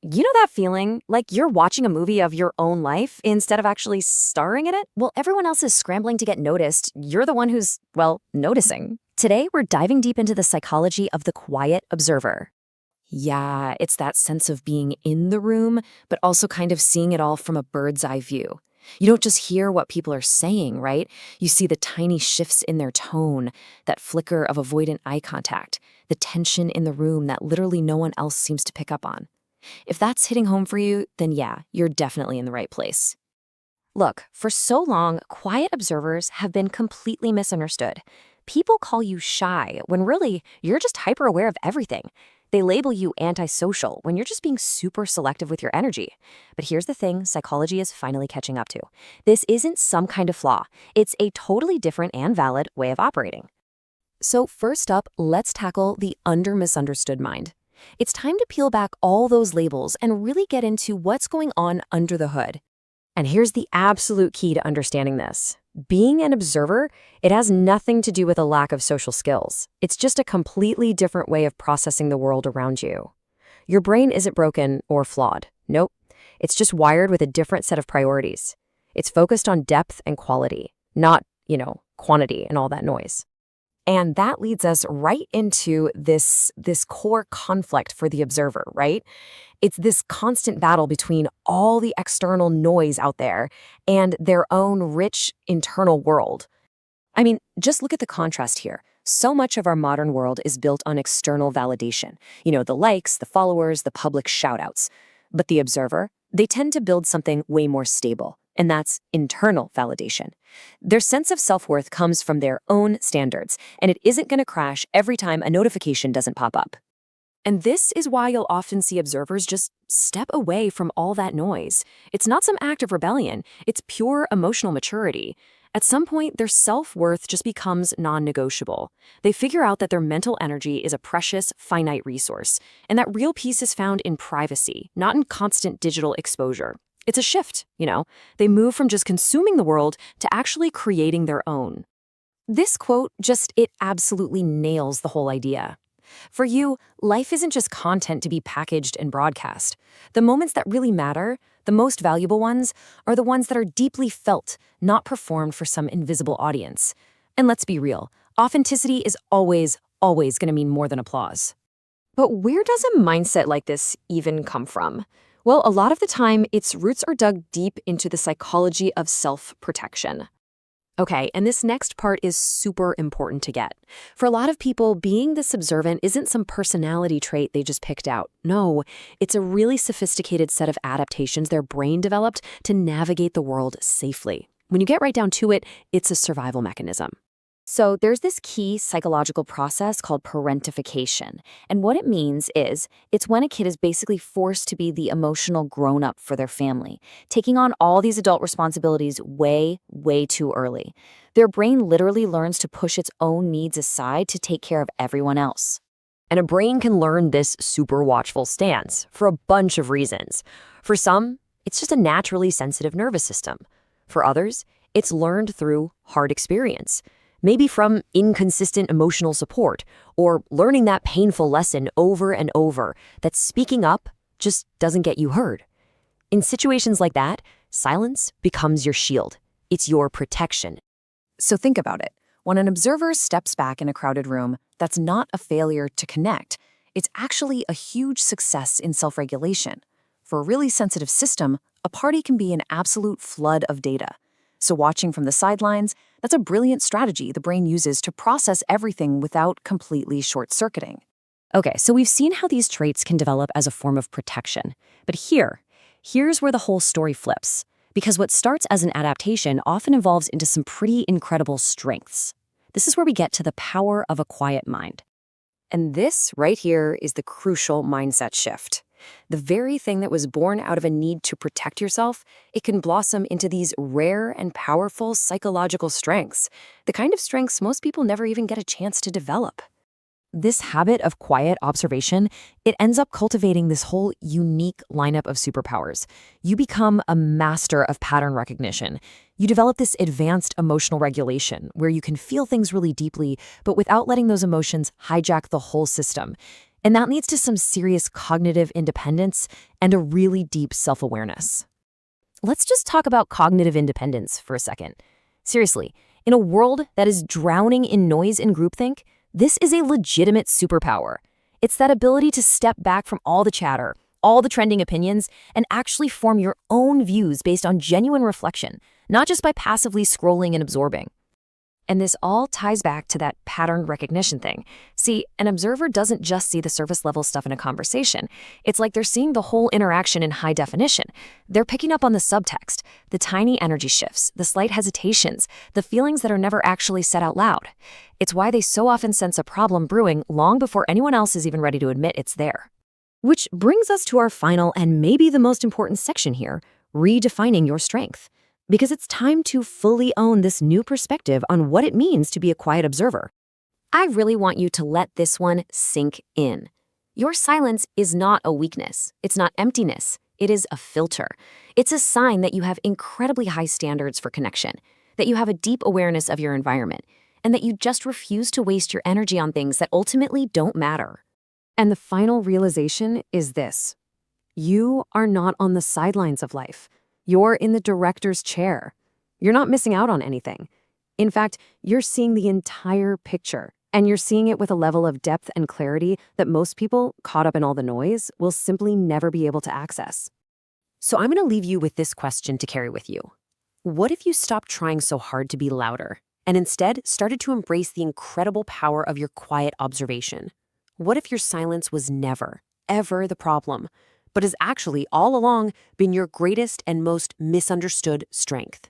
You know that feeling? Like you're watching a movie of your own life instead of actually starring in it? Well, everyone else is scrambling to get noticed. You're the one who's, well, noticing. Today, we're diving deep into the psychology of the quiet observer. Yeah, it's that sense of being in the room, but also kind of seeing it all from a bird's eye view. You don't just hear what people are saying, right? You see the tiny shifts in their tone, that flicker of avoidant eye contact, the tension in the room that literally no one else seems to pick up on. If that's hitting home for you, then yeah, you're definitely in the right place. Look, for so long, quiet observers have been completely misunderstood. People call you shy when really you're just hyper aware of everything. They label you antisocial when you're just being super selective with your energy. But here's the thing psychology is finally catching up to. This isn't some kind of flaw, it's a totally different and valid way of operating. So, first up, let's tackle the under-misunderstood mind. It's time to peel back all those labels and really get into what's going on under the hood. And here's the absolute key to understanding this. Being an observer, it has nothing to do with a lack of social skills. It's just a completely different way of processing the world around you. Your brain isn't broken or flawed. Nope. It's just wired with a different set of priorities. It's focused on depth and quality, not, quantity and all that noise. And that leads us right into this core conflict for the observer, right? It's this constant battle between all the external noise out there and their own rich internal world. I mean, just look at the contrast here. So much of our modern world is built on external validation. The likes, the followers, the public shout-outs. But the observer, they tend to build something way more stable. And that's internal validation. Their sense of self-worth comes from their own standards, and it isn't going to crash every time a notification doesn't pop up. And this is why you'll often see observers just step away from all that noise. It's not some act of rebellion, it's pure emotional maturity. At some point, their self-worth just becomes non-negotiable. They figure out that their mental energy is a precious, finite resource, and that real peace is found in privacy, not in constant digital exposure. It's a shift, They move from just consuming the world to actually creating their own. This quote it absolutely nails the whole idea. For you, life isn't just content to be packaged and broadcast. The moments that really matter, the most valuable ones, are the ones that are deeply felt, not performed for some invisible audience. And let's be real, authenticity is always going to mean more than applause. But where does a mindset like this even come from? Well, a lot of the time, its roots are dug deep into the psychology of self-protection. Okay, and this next part is super important to get. For a lot of people, being this observant isn't some personality trait they just picked out. No, it's a really sophisticated set of adaptations their brain developed to navigate the world safely. When you get right down to it, it's a survival mechanism. So there's this key psychological process called parentification. And what it means is it's when a kid is basically forced to be the emotional grown-up for their family, taking on all these adult responsibilities way, way too early. Their brain literally learns to push its own needs aside to take care of everyone else. And a brain can learn this super watchful stance for a bunch of reasons. For some, it's just a naturally sensitive nervous system. For others, it's learned through hard experience. Maybe from inconsistent emotional support, or learning that painful lesson over and over that speaking up just doesn't get you heard. In situations like that, silence becomes your shield. It's your protection. So think about it. When an observer steps back in a crowded room, that's not a failure to connect. It's actually a huge success in self-regulation. For a really sensitive system, a party can be an absolute flood of data. So watching from the sidelines, that's a brilliant strategy the brain uses to process everything without completely short-circuiting. Okay, so we've seen how these traits can develop as a form of protection. But here's where the whole story flips. Because what starts as an adaptation often evolves into some pretty incredible strengths. This is where we get to the power of a quiet mind. And this right here is the crucial mindset shift. The very thing that was born out of a need to protect yourself, it can blossom into these rare and powerful psychological strengths, the kind of strengths most people never even get a chance to develop. This habit of quiet observation, it ends up cultivating this whole unique lineup of superpowers. You become a master of pattern recognition. You develop this advanced emotional regulation where you can feel things really deeply, but without letting those emotions hijack the whole system. And that leads to some serious cognitive independence and a really deep self-awareness. Let's just talk about cognitive independence for a second. Seriously, in a world that is drowning in noise and groupthink, this is a legitimate superpower. It's that ability to step back from all the chatter, all the trending opinions, and actually form your own views based on genuine reflection, not just by passively scrolling and absorbing. And this all ties back to that pattern recognition thing. See, an observer doesn't just see the surface level stuff in a conversation. It's like they're seeing the whole interaction in high definition. They're picking up on the subtext, the tiny energy shifts, the slight hesitations, the feelings that are never actually said out loud. It's why they so often sense a problem brewing long before anyone else is even ready to admit it's there. Which brings us to our final and maybe the most important section here, redefining your strength. Because it's time to fully own this new perspective on what it means to be a quiet observer. I really want you to let this one sink in. Your silence is not a weakness. It's not emptiness. It is a filter. It's a sign that you have incredibly high standards for connection, that you have a deep awareness of your environment, and that you just refuse to waste your energy on things that ultimately don't matter. And the final realization is this: you are not on the sidelines of life. You're in the director's chair. You're not missing out on anything. In fact, you're seeing the entire picture, and you're seeing it with a level of depth and clarity that most people, caught up in all the noise, will simply never be able to access. So I'm going to leave you with this question to carry with you. What if you stopped trying so hard to be louder and instead started to embrace the incredible power of your quiet observation? What if your silence was never, ever the problem, but has actually all along been your greatest and most misunderstood strength?